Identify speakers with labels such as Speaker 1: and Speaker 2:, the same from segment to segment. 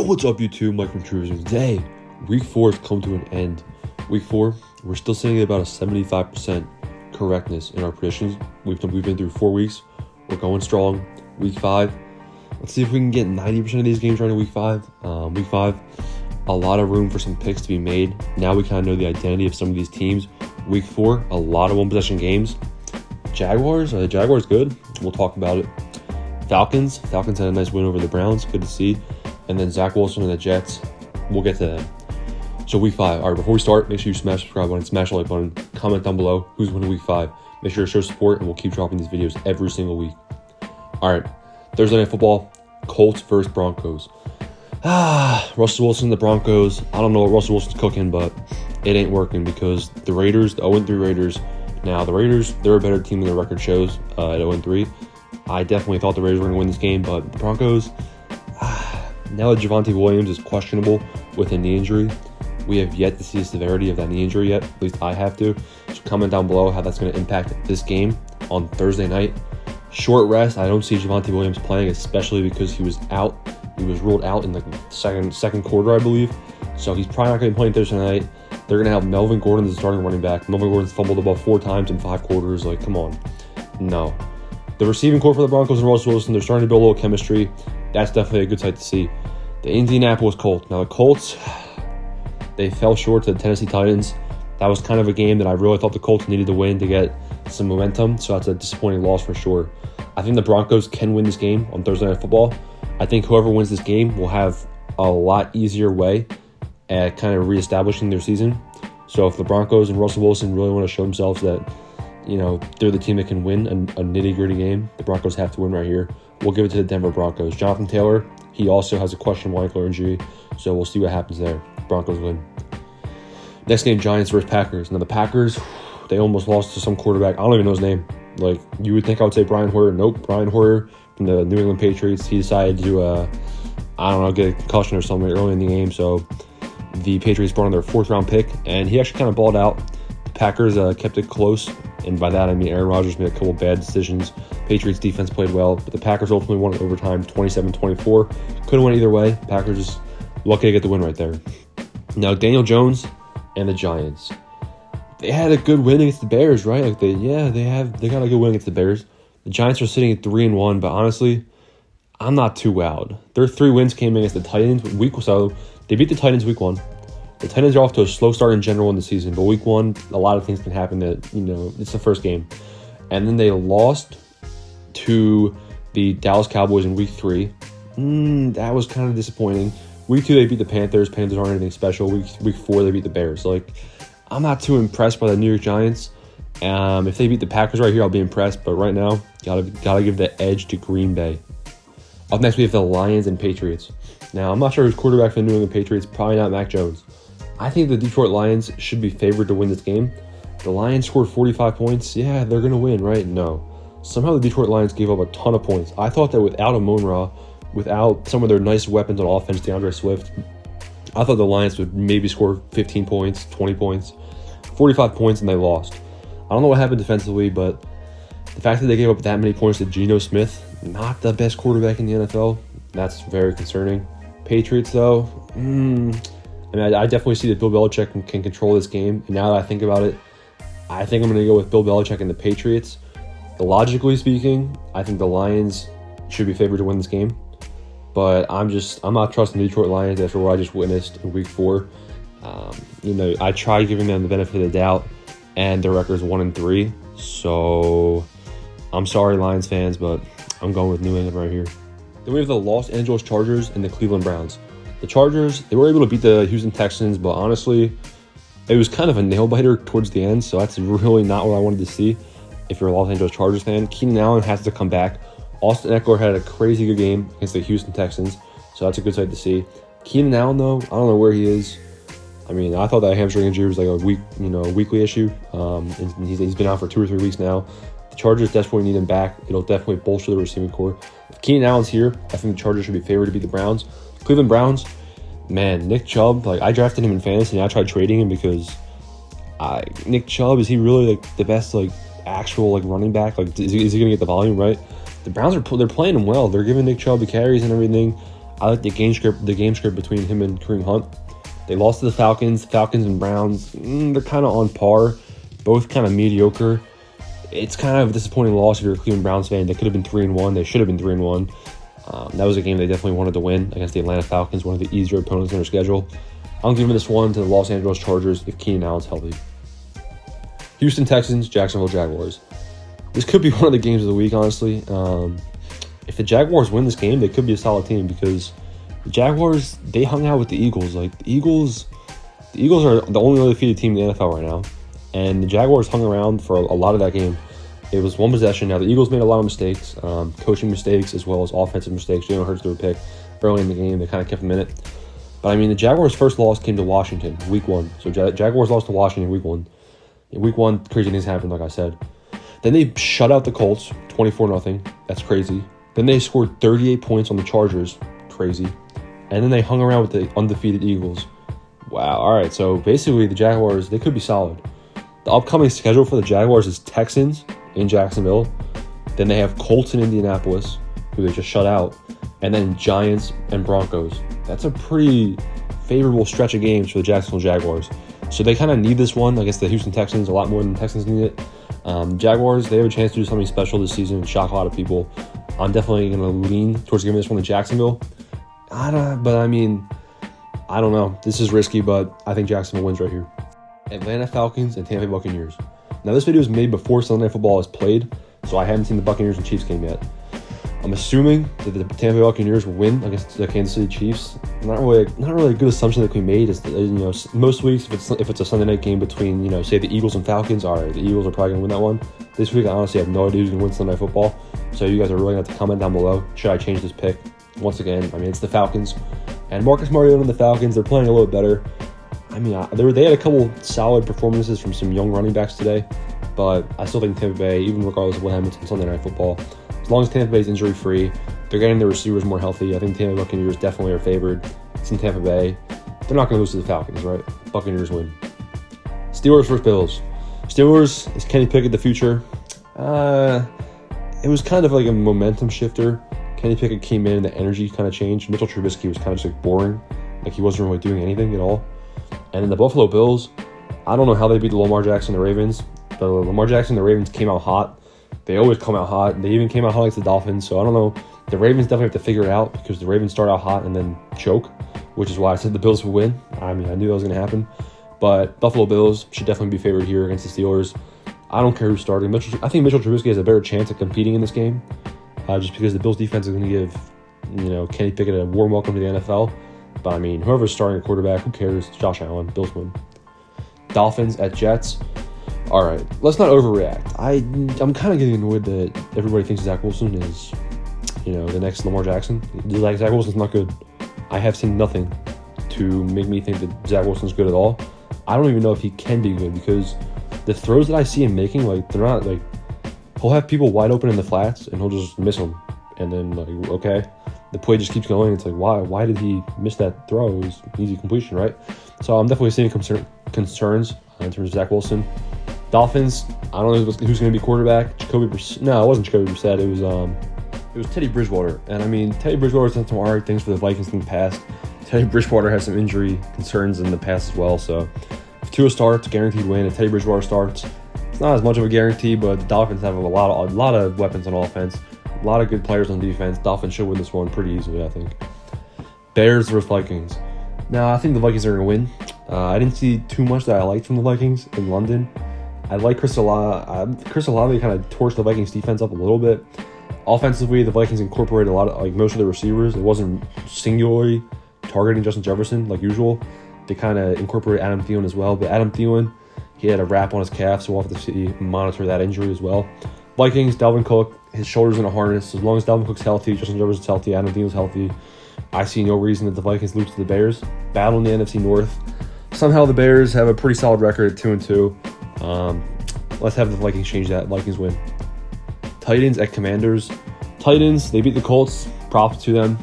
Speaker 1: What's up, YouTube? Mike from True Vision. Today, Week 4 has come to an end. Week 4, we're still sitting at about a 75% correctness in our predictions. We've been through 4 weeks. We're going strong. Week 5, let's see if we can get 90% of these games right in Week 5. Week 5, a lot of room for some picks to be made. Now we kind of know the identity of some of these teams. Week 4, a lot of one-possession games. Jaguars, are the Jaguars good? We'll talk about it. Falcons had a nice win over the Browns. Good to see. And then Zach Wilson and the Jets. We'll get to them. So Week 5. All right, before we start, make sure you smash the subscribe button, smash the like button, comment down below who's winning Week 5. Make sure to show support, and we'll keep dropping these videos every single week. All right, Thursday Night Football, Colts versus Broncos. Russell Wilson, the Broncos. I don't know what Russell Wilson's cooking, but it ain't working because the Raiders, the 0-3 Raiders. Now, the Raiders, they're a better team than their record shows at 0-3. I definitely thought the Raiders were going to win this game, but the Broncos, now that Javonte Williams is questionable with a knee injury, we have yet to see the severity of that knee injury yet. At least I have to. So comment down below how that's going to impact this game on Thursday night. Short rest. I don't see Javonte Williams playing, especially because he was out. He was ruled out in the second quarter, I believe. So he's probably not going to be playing Thursday night. They're going to have Melvin Gordon as the starting running back. Melvin Gordon's fumbled the ball 4 times in 5 quarters. Like, come on. No. The receiving core for the Broncos and Russell Wilson, they're starting to build a little chemistry. That's definitely a good sight to see. The Indianapolis Colts. Now, the Colts, they fell short to the Tennessee Titans. That was kind of a game that I really thought the Colts needed to win to get some momentum, so that's a disappointing loss for sure. I think the Broncos can win this game on Thursday Night Football. I think whoever wins this game will have a lot easier way at kind of reestablishing their season. So if the Broncos and Russell Wilson really want to show themselves that, you know, they're the team that can win a nitty-gritty game, the Broncos have to win right here. We'll give it to the Denver Broncos. Jonathan Taylor, he also has a questionable ankle injury, so we'll see what happens there. Broncos win. Next game, Giants versus Packers. Now, the Packers, they almost lost to some quarterback. I don't even know his name. Like, you would think I would say Brian Hoyer. Nope, Brian Hoyer from the New England Patriots. He decided to, get a concussion or something early in the game, so the Patriots brought in their 4th-round pick, and he actually kind of balled out. The Packers kept it close, and by that I mean Aaron Rodgers made a couple bad decisions. Patriots defense played well, but the Packers ultimately won in overtime, 27-24. Couldn't win either way. Packers just lucky to get the win right there. Now, Daniel Jones and the Giants. They had a good win against the Bears, right? Like they got a good win against the Bears. The Giants are sitting at 3-1, but honestly, I'm not too wowed. Their 3 wins came against the Titans so they beat the Titans week 1. The Titans are off to a slow start in general in the season, but week 1, a lot of things can happen that, you know, it's the first game. And then they lost to the Dallas Cowboys in week 3. That was kind of disappointing. Week 2, they beat the Panthers. Panthers aren't anything special. Week 4, they beat the Bears. Like, I'm not too impressed by the New York Giants. If they beat the Packers right here, I'll be impressed. But right now, gotta give the edge to Green Bay. Up next, we have the Lions and Patriots. Now, I'm not sure who's quarterback for the New England Patriots. Probably not Mac Jones. I think the Detroit Lions should be favored to win this game. The Lions scored 45 points. Yeah, they're going to win, right? No. Somehow the Detroit Lions gave up a ton of points. I thought that without Amon-Ra, without some of their nice weapons on offense, DeAndre Swift, I thought the Lions would maybe score 15 points, 20 points, 45 points, and they lost. I don't know what happened defensively, but the fact that they gave up that many points to Geno Smith, not the best quarterback in the NFL, that's very concerning. Patriots, though, I definitely see that Bill Belichick can control this game. And now that I think about it, I think I'm going to go with Bill Belichick and the Patriots. Logically speaking, I think the Lions should be favored to win this game. But I'm not trusting the Detroit Lions after what I just witnessed in week 4. I tried giving them the benefit of the doubt, and their record is 1-3. So I'm sorry, Lions fans, but I'm going with New England right here. Then we have the Los Angeles Chargers and the Cleveland Browns. The Chargers, they were able to beat the Houston Texans, but honestly, it was kind of a nail-biter towards the end, so that's really not what I wanted to see if you're a Los Angeles Chargers fan. Keenan Allen has to come back. Austin Eckler had a crazy good game against the Houston Texans, so that's a good sight to see. Keenan Allen, though, I don't know where he is. I mean, I thought that hamstring injury was like a weekly issue. And he's been out for 2 or 3 weeks now. The Chargers desperately need him back. It'll definitely bolster the receiving core. If Keenan Allen's here, I think the Chargers should be favored to beat the Browns. Cleveland Browns, man, Nick Chubb, like I drafted him in fantasy and I tried trading him because Nick Chubb, is he really like the best like actual like running back? Like is he gonna get the volume, right? The Browns they're playing him well. They're giving Nick Chubb the carries and everything. I like the game script between him and Kareem Hunt. They lost to the Falcons. Falcons and Browns, they're kind of on par. Both kind of mediocre. It's kind of a disappointing loss if you're a Cleveland Browns fan. They could have been 3-1. They should have been 3-1. That was a game they definitely wanted to win against the Atlanta Falcons, one of the easier opponents in their schedule. I'm giving this one to the Los Angeles Chargers if Keenan Allen's healthy. Houston Texans, Jacksonville Jaguars. This could be one of the games of the week, honestly. If the Jaguars win this game, they could be a solid team because the Jaguars, they hung out with the Eagles. Like, the Eagles are the only undefeated team in the NFL right now. And the Jaguars hung around for a lot of that game. It was one possession. Now, the Eagles made a lot of mistakes, coaching mistakes as well as offensive mistakes. Jalen Hurts threw a pick early in the game. They kind of kept him in it. But, I mean, the Jaguars' first loss came to Washington, week 1. So, Jaguars lost to Washington week 1. In week 1, crazy things happened, like I said. Then they shut out the Colts, 24-0. That's crazy. Then they scored 38 points on the Chargers. Crazy. And then they hung around with the undefeated Eagles. Wow. All right. So, basically, the Jaguars, they could be solid. The upcoming schedule for the Jaguars is Texans in Jacksonville. Then they have Colts in Indianapolis, who they just shut out. And then Giants and Broncos. That's a pretty favorable stretch of games for the Jacksonville Jaguars. So they kind of need this one against the Houston Texans a lot more than the Texans need it. Jaguars, they have a chance to do something special this season and shock a lot of people. I'm definitely going to lean towards giving this one to Jacksonville. I don't know. This is risky, but I think Jacksonville wins right here. Atlanta Falcons and Tampa Buccaneers. Now, this video was made before Sunday Night Football is played, so I haven't seen the Buccaneers and Chiefs game yet. I'm assuming that the Tampa Buccaneers will win against the Kansas City Chiefs. Not really a good assumption that can be made. Is most weeks if it's a Sunday night game between say the Eagles and Falcons, all right, the Eagles are probably gonna win that one. This week I honestly have no idea who's gonna win Sunday Night Football. So you guys are really gonna have to comment down below. Should I change this pick? Once again, I mean it's the Falcons and Marcus Mariota and the Falcons. They're playing a little better. I mean they had a couple solid performances from some young running backs today, but I still think Tampa Bay, even regardless of what happens on Sunday Night Football. As long as Tampa Bay is injury-free, they're getting their receivers more healthy. I think Tampa Buccaneers definitely are favored. It's in Tampa Bay. They're not going to lose to the Falcons, right? Buccaneers win. Steelers versus Bills. Steelers, is Kenny Pickett the future? It was kind of like a momentum shifter. Kenny Pickett came in and the energy kind of changed. Mitchell Trubisky was kind of just like boring. Like he wasn't really doing anything at all. And in the Buffalo Bills, I don't know how they beat the Lamar Jackson and the Ravens. The Lamar Jackson and the Ravens came out hot. They always come out hot. They even came out hot against the Dolphins. So I don't know. The Ravens definitely have to figure it out because the Ravens start out hot and then choke, which is why I said the Bills would win. I mean, I knew that was going to happen. But Buffalo Bills should definitely be favored here against the Steelers. I don't care who's starting. I think Mitchell Trubisky has a better chance of competing in this game just because the Bills defense is going to give Kenny Pickett a warm welcome to the NFL. But I mean, whoever's starting a quarterback, who cares? It's Josh Allen. Bills win. Dolphins at Jets. All right, let's not overreact. I'm kind of getting annoyed that everybody thinks Zach Wilson is, the next Lamar Jackson. Zach Wilson's not good. I have seen nothing to make me think that Zach Wilson's good at all. I don't even know if he can be good because the throws that I see him making, they're not he'll have people wide open in the flats and he'll just miss them. And then okay, the play just keeps going. It's like, why did he miss that throw? It was easy completion, right? So I'm definitely seeing concerns in terms of Zach Wilson. Dolphins, I don't know who's going to be quarterback. Jacoby Brissett. No, it wasn't Jacoby Brissett. It was Teddy Bridgewater. And I mean, Teddy Bridgewater's done some alright things for the Vikings in the past. Teddy Bridgewater has some injury concerns in the past as well. So if Tua starts, guaranteed win. If Teddy Bridgewater starts, it's not as much of a guarantee, but the Dolphins have a lot of weapons on offense, a lot of good players on defense. Dolphins should win this one pretty easily, I think. Bears versus Vikings. Now, I think the Vikings are going to win. I didn't see too much that I liked from the Vikings in London. I like Chris Olave. Chris Olave kind of torched the Vikings defense up a little bit. Offensively, the Vikings incorporated a lot of most of the receivers. It wasn't singularly targeting Justin Jefferson like usual. They kind of incorporated Adam Thielen as well. But Adam Thielen, he had a wrap on his calf, so we'll have to monitor that injury as well. Vikings, Dalvin Cook, his shoulder's in a harness. As long as Dalvin Cook's healthy, Justin Jefferson's healthy, Adam Thielen's healthy, I see no reason that the Vikings lose to the Bears. Battle in the NFC North. Somehow the Bears have a pretty solid record at 2-2. Let's have the Vikings change that. Vikings win. Titans at Commanders. Titans, they beat the Colts. Props to them.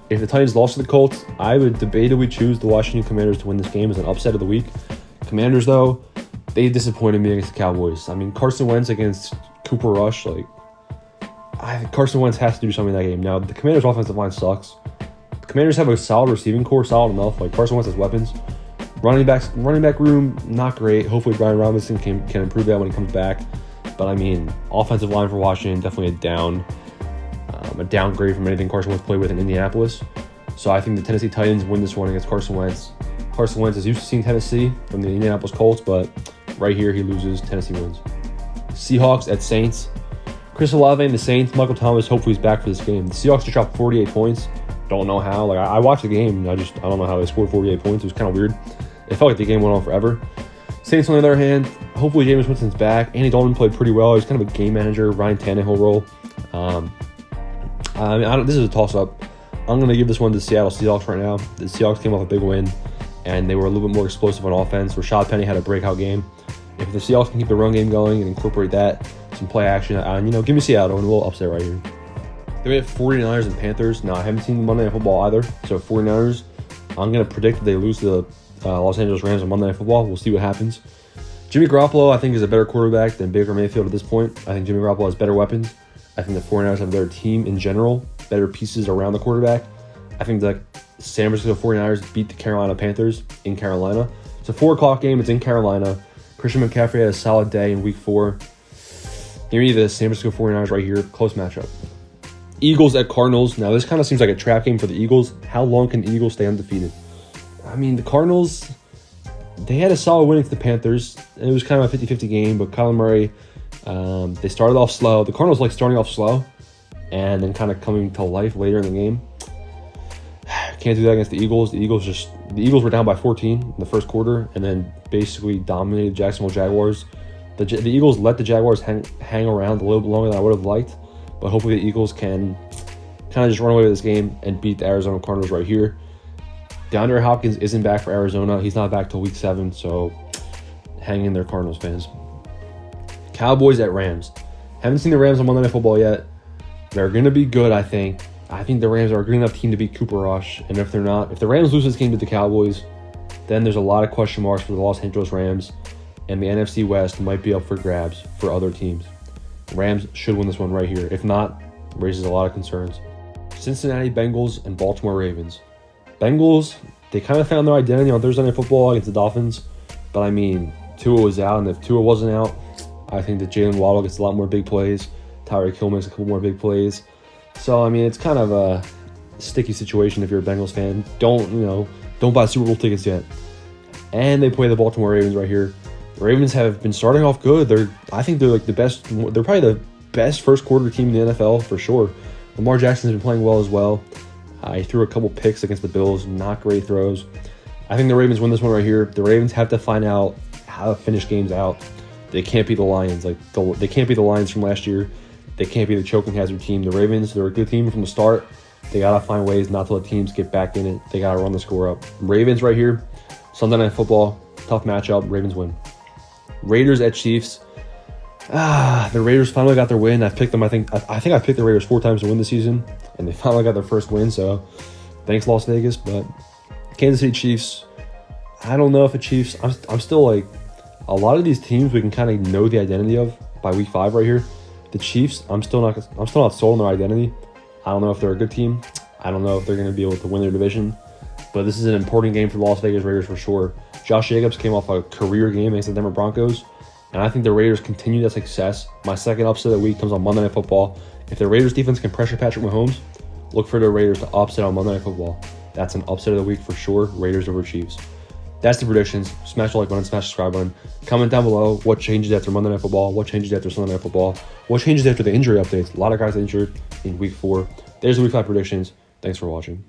Speaker 1: If the Titans lost to the Colts, I would debatably choose the Washington Commanders to win this game as an upset of the week. Commanders, though, they disappointed me against the Cowboys. I mean, Carson Wentz against Cooper Rush, Carson Wentz has to do something in that game. Now, the Commanders' offensive line sucks. Commanders have a solid receiving core, solid enough. Like Carson Wentz has weapons. Running back room, not great. Hopefully Brian Robinson can improve that when he comes back. But I mean, offensive line for Washington, definitely a downgrade from anything Carson Wentz played with in Indianapolis. So I think the Tennessee Titans win this one against Carson Wentz. Carson Wentz is used to seeing Tennessee from the Indianapolis Colts, but right here he loses. Tennessee wins. Seahawks at Saints. Chris Olave and the Saints. Michael Thomas hopefully is back for this game. The Seahawks just dropped 48 points. Don't know how. Like I watched the game. I don't know how they scored 48 points. It was kind of weird. It felt like the game went on forever. Saints, on the other hand, hopefully Jameis Winston's back. Andy Dalton played pretty well. He's kind of a game manager, Ryan Tannehill role. This is a toss-up. I'm going to give this one to the Seattle Seahawks right now. The Seahawks came off a big win, and they were a little bit more explosive on offense. Rashad Penny had a breakout game. If the Seahawks can keep the run game going and incorporate that, some play action, give me Seattle and a little upset right here. Then we have 49ers and Panthers. Now, I haven't seen Monday Night Football either, so 49ers, I'm going to predict that they lose to the Los Angeles Rams on Monday Night Football. We'll see what happens. Jimmy Garoppolo, I think, is a better quarterback than Baker Mayfield at this point. I think Jimmy Garoppolo has better weapons. I think the 49ers have a better team in general, better pieces around the quarterback. I think the San Francisco 49ers beat the Carolina Panthers in Carolina. It's a 4 o'clock game. It's in Carolina. Christian McCaffrey had a solid day in week 4. Give me the San Francisco 49ers right here. Close matchup. Eagles at Cardinals. Now, this kind of seems like a trap game for the Eagles. How long can the Eagles stay undefeated? I mean, the Cardinals, they had a solid win against the Panthers. It was kind of a 50-50 game, but Kyler Murray, they started off slow. The Cardinals like starting off slow and then kind of coming to life later in the game. Can't do that against the Eagles. The Eagles were down by 14 in the first quarter and then basically dominated Jacksonville Jaguars. The Eagles let the Jaguars hang around a little bit longer than I would have liked, but hopefully the Eagles can kind of just run away with this game and beat the Arizona Cardinals right here. DeAndre Hopkins isn't back for Arizona. He's not back till week 7, so hang in there, Cardinals fans. Cowboys at Rams. Haven't seen the Rams on Monday Night Football yet. They're going to be good, I think. I think the Rams are a good enough team to beat Cooper Rush, and if they're not, if the Rams lose this game to the Cowboys, then there's a lot of question marks for the Los Angeles Rams, and the NFC West might be up for grabs for other teams. Rams should win this one right here. If not, raises a lot of concerns. Cincinnati Bengals and Baltimore Ravens. Bengals, they kind of found their identity on Thursday Night Football against the Dolphins, but I mean, Tua was out, and if Tua wasn't out, I think that Jalen Waddle gets a lot more big plays. Tyreek Hill makes a couple more big plays. So, I mean, it's kind of a sticky situation if you're a Bengals fan. Don't buy Super Bowl tickets yet. And they play the Baltimore Ravens right here. The Ravens have been starting off good. I think they're like the best. They're probably the best first quarter team in the NFL for sure. Lamar Jackson's been playing well as well. He threw a couple picks against the Bills, not great throws. I think the Ravens win this one right here. The Ravens have to find out how to finish games out. They can't beat the Lions. They can't beat the Lions from last year. They can't be the choking hazard team. The Ravens, they're a good team from the start. They got to find ways not to let teams get back in it. They got to run the score up. Ravens right here. Sunday Night Football. Tough matchup. Ravens win. Raiders at Chiefs. The Raiders finally got their win. I've picked them. I think I've picked the Raiders 4 times to win the season, and they finally got their first win. So, thanks Las Vegas. But Kansas City Chiefs. I don't know if the Chiefs. I'm still like a lot of these teams we can kind of know the identity of by week 5 right here. The Chiefs. I'm still not sold on their identity. I don't know if they're a good team. I don't know if they're going to be able to win their division. But this is an important game for the Las Vegas Raiders for sure. Josh Jacobs came off a career game against the Denver Broncos. And I think the Raiders continue that success. My second upset of the week comes on Monday Night Football. If the Raiders defense can pressure Patrick Mahomes, look for the Raiders to upset on Monday Night Football. That's an upset of the week for sure. Raiders over Chiefs. That's the predictions. Smash the like button, smash the subscribe button. Comment down below what changes after Monday Night Football, what changes after Sunday Night Football, what changes after the injury updates. A lot of guys injured in week 4. There's the week 5 predictions. Thanks for watching.